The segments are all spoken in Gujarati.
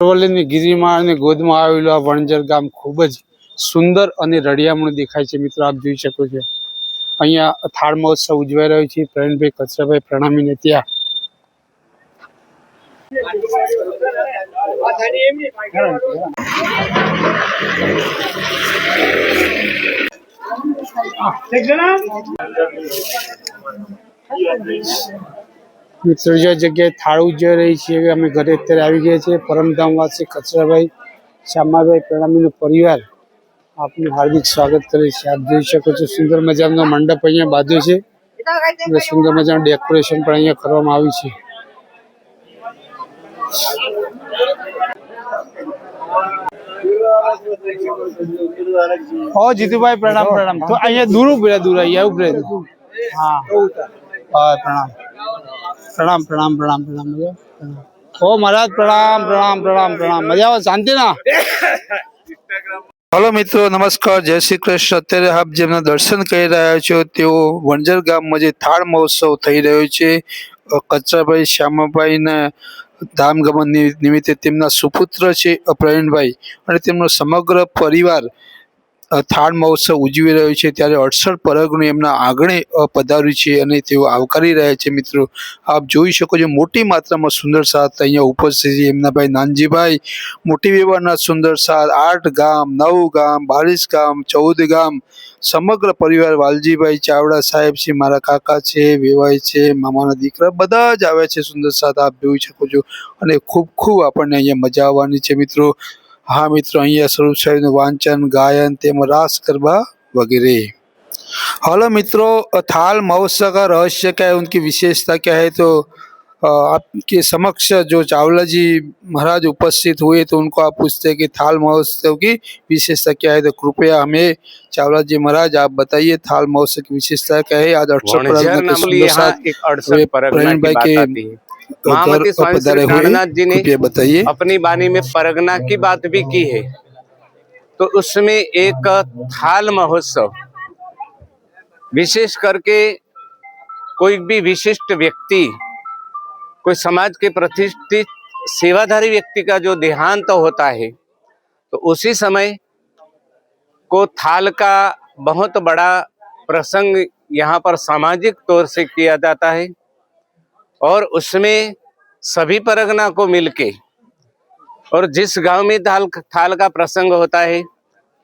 અરવલ્લીની ગિરિમાળ અને ગોદમાં આવેલું આ વણઝર ગામ ખૂબ જ સુંદર અને રળિયામણું દેખાય છે। મિત્રો આપ જોઈ શકો છો અહીંયા થાળ મહોત્સવ ઉજવાઈ રહ્યો છે। પ્રવીણભાઈ કચરાભાઈ પ્રણામીને ત્યાં મિત્રો જે જગ્યાએ થાળ ઉજવાઈ રહી છે અમે ઘરે અત્યારે આવી ગયા છે। પરમધામવાસી કચરાભાઈ શ્યામાભાઈ પ્રણામીનો પરિવાર આપનું હાર્દિક સ્વાગત કરે છે। આપ જોઈ શકો છો સુંદર મજાનો મંડપ અહીંયા બાંધ્યો છે અને સુંદર મજાનું ડેકોરેશન પણ અહીંયા કરવામાં આવ્યું છે। ઓ જીતુભાઈ પ્રણામ પ્રણામ। તો અહીંયા દૂર ઉભરે દૂર અહીંયા ઉભરે હા હા પ્રણામ प्रणाम प्रणाम प्रणाम प्रणाम ओ महाराज प्रणाम प्रणाम प्रणाम प्रणाम मजा આવે શાંતિ ના। हेलो मित्रों नमस्कार जय श्री कृष्ण। અત્યારે આપ જેમના દર્શન કરી રહ્યા છો તેઓ વણઝર ગામમાં જે થાળ મહોત્સવ થઈ રહ્યો છે કચરાભાઈ શ્યામાભાઈના ધામગમન નિમિત્તે તેમના સુપુત્ર છે પ્રવીણભાઈ અને તેમનો સમગ્ર પરિવાર થાળ મહોત્સવ ઉજવી રહ્યો છે ત્યારે 68 પરગણું એમના આંગણે પધાર્યું છે અને તેઓ આવકારી રહ્યા છે। મિત્રો આપ જોઈ શકો છો મોટી માત્રામાં સુંદર સાથ અહીંયા ઉપસ્થિત છે। એમના ભાઈ નાનજીભાઈ મોટી વ્યવહારના સુંદર સાથ 8 ગામ 9 ગામ 22 ગામ 14 ગામ સમગ્ર પરિવાર વાલજીભાઈ ચાવડા સાહેબ છે મારા કાકા છે વેવાઈ છે મામાના દીકરા બધા જ આવે છે સુંદર સાથ આપ જોઈ શકો છો અને ખૂબ ખૂબ આપણને અહીંયા મજા આવવાની છે। મિત્રો हाँ मित्रों अहिया स्वरूप साहिब वांचन गायन तेम रास गरबा वगैरह। हेलो मित्रों थाल महोत्सव का रहस्य क्या है उनकी विशेषता क्या है तो आपके समक्ष जो चावला जी महाराज उपस्थित हुए तो उनको आप पूछते हैं कि थाल महोत्सव की विशेषता क्या है तो कृपया हमें चावला जी महाराज आप बताइए थाल महोत्सव की विशेषता क्या है। आज 68 परगना के महामती स्वामी श्री प्राणनाथ जी ने बताइए अपनी वाणी में परगना की बात भी की है। तो उसमें एक थाल महोत्सव विशेष करके कोई भी विशिष्ट व्यक्ति कोई समाज के प्रतिष्ठित सेवाधारी व्यक्ति का जो देहांत होता है तो उसी समय को थाल का बहुत बड़ा प्रसंग यहाँ पर सामाजिक तौर से किया जाता है और उसमें सभी परगना को मिलके और जिस गांव में थाल का प्रसंग होता है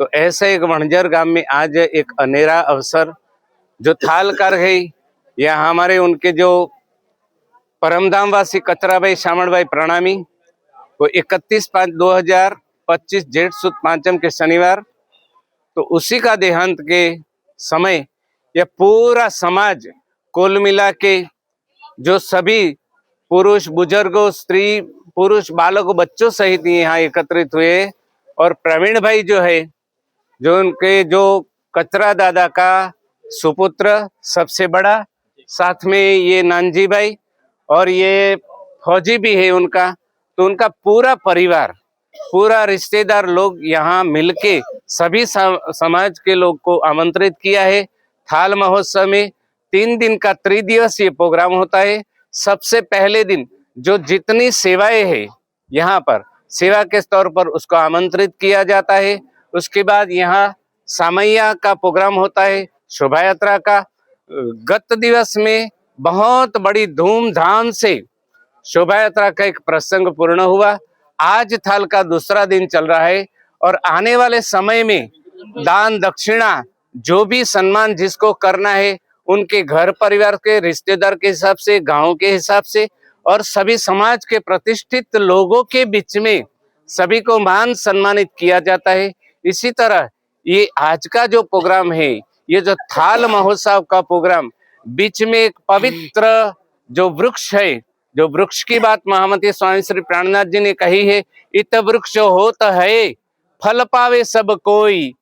तो ऐसे एक वणझर गांव में आज एक अनेरा अवसर जो थाल कर है या हमारे उनके जो परमधामवासी कचराभाई श्यामणभाई प्रणामी वो 31/5/2025 जेठ सुद पांचम के शनिवार तो उसी का देहांत के समय यह पूरा समाज कुल मिला के जो सभी पुरुष बुजुर्गों स्त्री पुरुष बालकों बच्चों सहित यहाँ एकत्रित हुए और प्रवीण भाई जो है जो उनके जो कचरा दादा का सुपुत्र सबसे बड़ा साथ में ये नानजी भाई और ये फौजी भी है उनका तो उनका पूरा परिवार पूरा रिश्तेदार लोग यहाँ मिलके सभी समाज के लोग को आमंत्रित किया है। थाल महोत्सव में 3 दिन का त्रिदिवसीय प्रोग्राम होता है। सबसे पहले दिन जो जितनी सेवाएं है यहाँ पर सेवा के तौर पर उसको आमंत्रित किया जाता है। उसके बाद यहाँ सामैया का प्रोग्राम होता है शोभा यात्रा का। गत दिवस में बहुत बड़ी धूमधाम से शोभा यात्रा का एक प्रसंग पूर्ण हुआ। आज थाल का दूसरा दिन चल रहा है और आने वाले समय में दान दक्षिणा जो भी सम्मान जिसको करना है उनके घर परिवार के रिश्तेदार के हिसाब से गांव के हिसाब से और सभी समाज के प्रतिष्ठित लोगों के बीच में सभी को मान सम्मानित किया जाता है। इसी तरह ये आज का जो प्रोग्राम है ये जो थाल महोत्सव का प्रोग्राम बीच में एक पवित्र जो वृक्ष है जो वृक्ष की बात महामती स्वामी श्री प्राणनाथ जी ने कही है इत वृक्ष होत है फल पावे सब कोई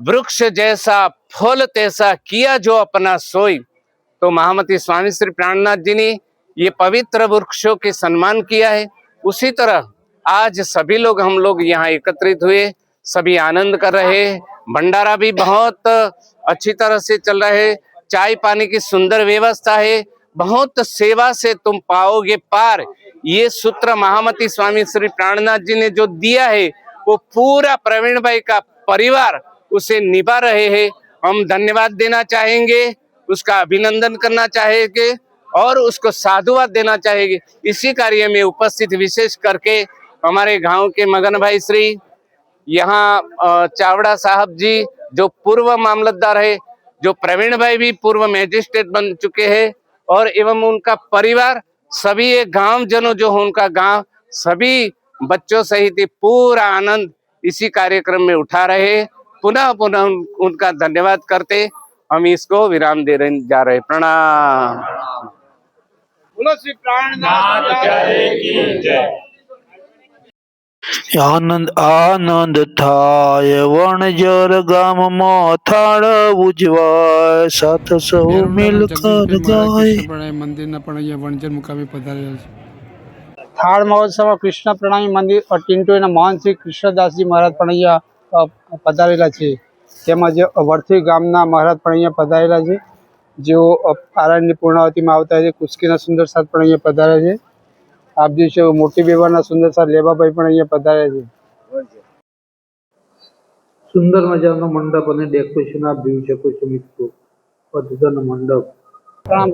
वृक्ष जैसा फल तैसा किया जो अपना सोई। तो महामती स्वामी श्री प्राणनाथ जी ने ये पवित्र वृक्षों के सम्मान किया है। उसी तरह आज सभी लोग हम लोग यहाँ एकत्रित हुए सभी आनंद कर रहे हैं। भंडारा भी बहुत अच्छी तरह से चल रहा है। चाय पानी की सुंदर व्यवस्था है। बहुत सेवा से तुम पाओगे पार ये सूत्र महामती स्वामी श्री प्राणनाथ जी ने जो दिया है वो पूरा प्रवीण भाई का परिवार उसे निभा रहे हैं। हम धन्यवाद देना चाहेंगे, उसका अभिनंदन करना चाहेंगे और उसको साधुवाद देना चाहेंगे। इसी कार्य में उपस्थित विशेष करके हमारे गांव के मगन भाई श्री, यहाँ चावड़ा साहब जी जो पूर्व मामलतदार है, जो प्रवीण भाई भी पूर्व मैजिस्ट्रेट बन चुके हैं, और एवं उनका परिवार, सभी एक गांव जनों जो हो उनका गांव, सभी बच्चों सहित पूरा आनंद इसी कार्यक्रम में उठा रहे हैं। पुनः पुनः उनका धन्यवाद करते हम इसको विराम दे रहे जा रहे। प्रणाम। बोलो श्री प्राणनाथ की जय। આનંદ આનંદ થાય વણજર ગામમાં થાળ ઉજવાય સાથ સૌ મિલકર ગાય। મંદિરના પણ અહીંયા વણજર મુકામે પધારેલા છે। થાળ મહોત્સવમાં કૃષ્ણ પ્રણામી મંદિર ટિન્ટોના મહાન શ્રી કૃષ્ણદાસજી મહારાજ પણ અહીંયા પધારેલા છે। તેમજ વરથી ગામના મહારાજ પણ અહીંયા પધારેલા છે, જેઓ પારાયણની પૂર્ણાવતીમાં આવતા છે। કુસ્કીના સુંદર સાથ પણ અહીંયા પધાર્યા છે। આપ જોઈ મોટી બેવાના સુંદર સાથ લેબાભાઈ પણ અહીંયા પધાર્યા છે। સુંદર મજાનો મંડપ અને ડેકોરેશન આપ જોઈ શકો છો મિત્રો। અદ્ભુત મંડપ, પ્રણામ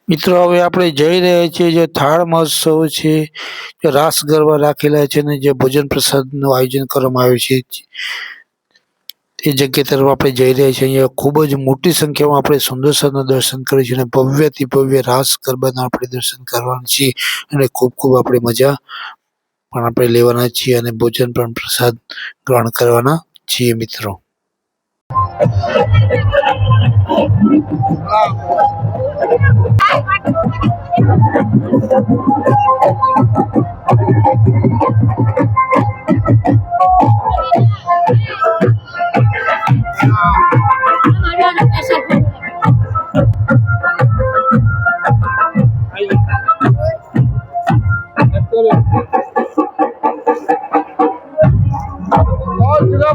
મિત્રો હવે આપણે જઈ રહ્યા છીએ જે થાળ મહોત્સવ છે, જે રાસ ગરબા રાખેલા છે અને જે ભોજન પ્રસાદનું આયોજન કરવામાં આવ્યું છે એ જગ્યા તરફ આપણે જઈ રહ્યા છીએ। અહીંયા ખૂબ જ મોટી સંખ્યામાં આપણે સુંદરસાના દર્શન કરીએ છીએ અને ભવ્યથી ભવ્ય રાસ ગરબાના આપણે દર્શન કરવાના છીએ અને ખૂબ ખૂબ આપણે મજા પણ આપણે લેવાના છીએ અને ભોજન પણ પ્રસાદ ગ્રહણ કરવાના છીએ મિત્રો।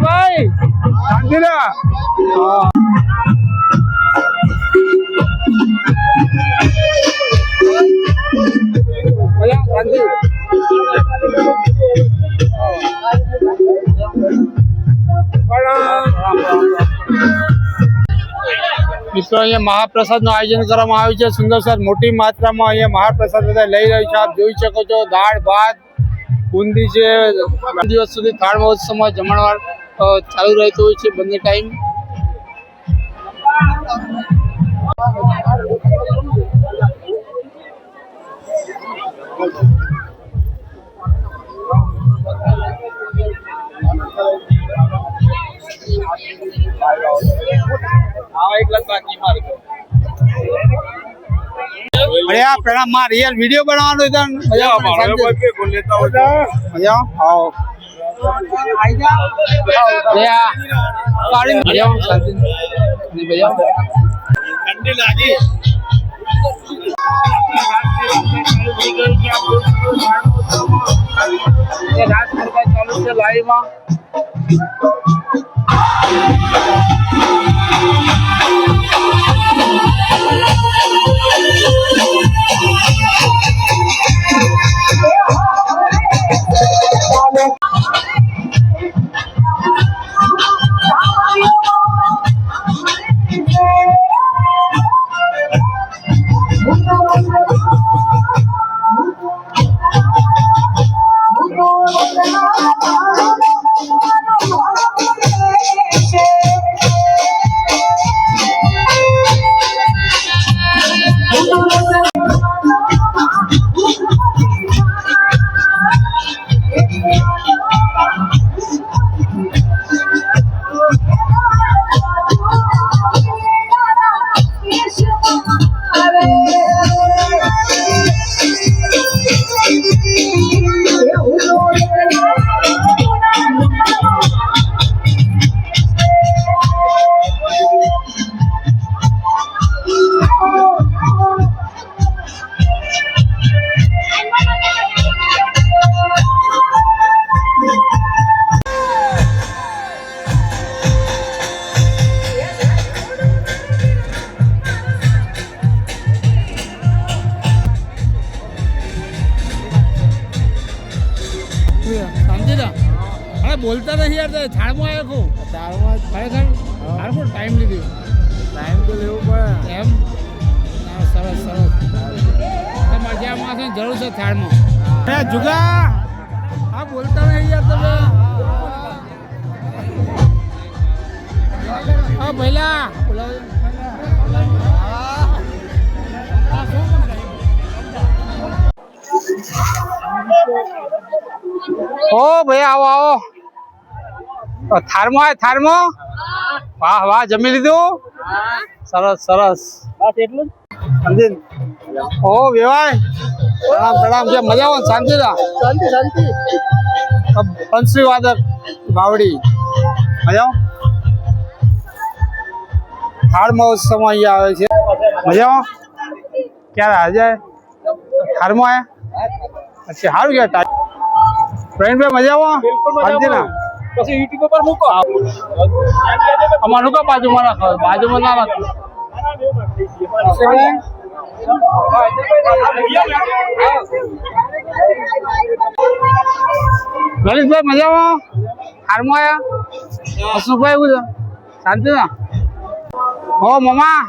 ભાઈ મિત્રો અહીંયા મહાપ્રસાદનું આયોજન કરવામાં આવ્યું છે। સુંદર સર મોટી માત્રામાં અહીંયા મહાપ્રસાદ બધા લઈ રહ્યું છે। આપ જોઈ શકો છો દાળ ભાત બુંદી છે। દિવસ સુધી થાળ મહોત્સવમાં જમણવાર ચાલુ રહેતું હોય છે બંને ટાઈમ। પ્રણામ માં રિયલ વિડીયો બનાવવાનો હતો ચાલુ છે લાઈવ માં। અરે બોલતા નહીં યાર તે થાળમાં આવ્યો કો ખરેખર હારું ટાઈમ લીધું ટાઈમ તો લેવું પડે. એમ ના, સરસ સરસ મજામાં છે જરૂર છે થાળમાં. હે જુગા હા બોલતા નહીં યાર તમે. હા પહેલા ઓ ભાઈ આવો આવો. થાળમાં આવે થાળમાં. વાહ વાહ જમી લીધું. સરસ સરસ. બસ એટલું જ. ઓ વેવાય પ્રણામ પ્રણામ. જે મજા આવે શાંતિ ના. શાંતિ શાંતિ. બંસરી વાદક બાવડી મજા થાળ મહોત્સવમાં અહીંયા આવે છે. મજામાં ક્યારે આજે થાળમાં આવ્યા? અચ્છા સારું ગયા ટાઈમ. પ્રવીણભાઈ મજામાં શાંતિ ના. પછી યુટ્યુબ પર મૂકો. અમારું કા બાજુમાં રાખો બાજુમાં ના રાખો. લલિતભાઈ મજામાં હારમાં આયા? અશોકભાઈ એવું છે શાંતિ ના? હો મમા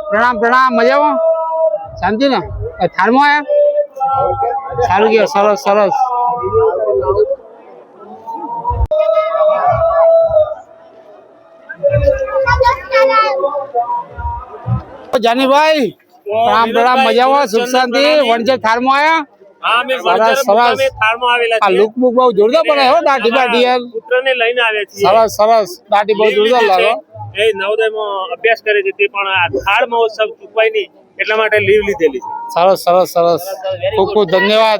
પ્રણામ પ્રણામ. મજામાં શાંતિ ને? થાળમાં આયા? સારું ગયા સરસ સરસ. જાનીભાઈ પ્રણામ પ્રણામ. મજામાં સુખ શાંતિ? વણજર થાળમાં આયા? સરસ સરસ. આ લુક બુક બહુ જોરદાર બને હો. દાઢી બાઢી યાર પુત્રને લઈને આવ્યા છીએ. સરસ સરસ. દાઢી બહુ જોરદાર લાગે. એ નવોદયમાં અભ્યાસ કરે છે તે પણ આ થાળ મહોત્સવ ચૂકવાય નહીં એટલા માટે લીવ લીધેલી છે. સરસ સરસ સરસ. ખૂબ ખૂબ ધન્યવાદ.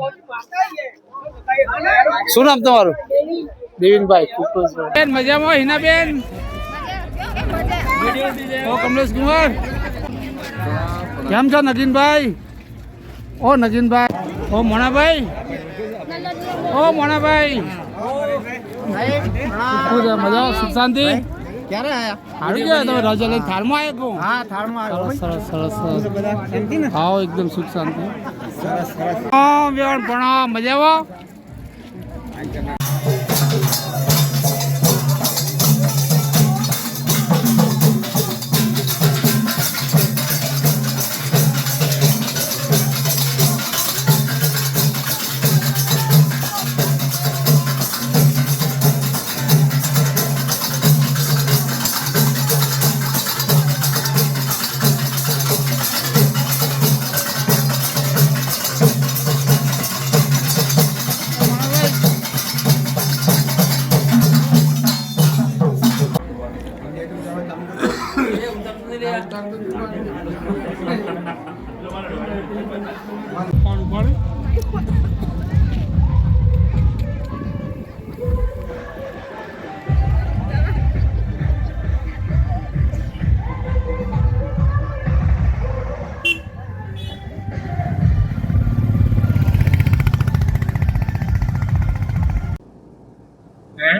શું નામ તમારું? દેવીનભાઈ. ખૂબ ખૂબ બેન મજામાં હિનાબેન? ઓ કમલેશ કુમાર કેમ છો નગીનભાઈ? ઓ નગીનભાઈ. ઓ મોણાભાઈ. ઓ મોણાભાઈ મજા સુખ શાંતિ? ક્યારે આયા? સારું ગયા તમે રજા લઈને થાળમાં આવ્યા કહું? હા થાળમાં સરસ સરસ સરસ. હા એકદમ સુખ શાંતિ. હા બેન પ્રણામ. મજામાં? કોણ ઉપાડે?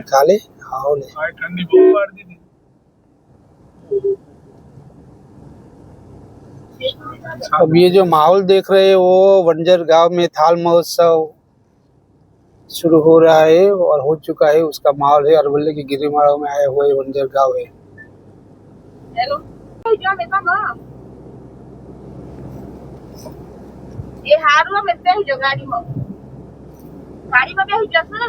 खाली हाँ ले ठंडी बहू मार दी थी। अब ये जो माहौल देख रहे हैं वो वंजर गांव में थाल महोत्सव शुरू हो रहा है और हो चुका है। उसका माहौल है। अरवल्ली के गिरिमाड़ा में आया हुआ ये वंजर गांव है। हेलो ये हारू में बेही जो गाड़ी में बेही जसो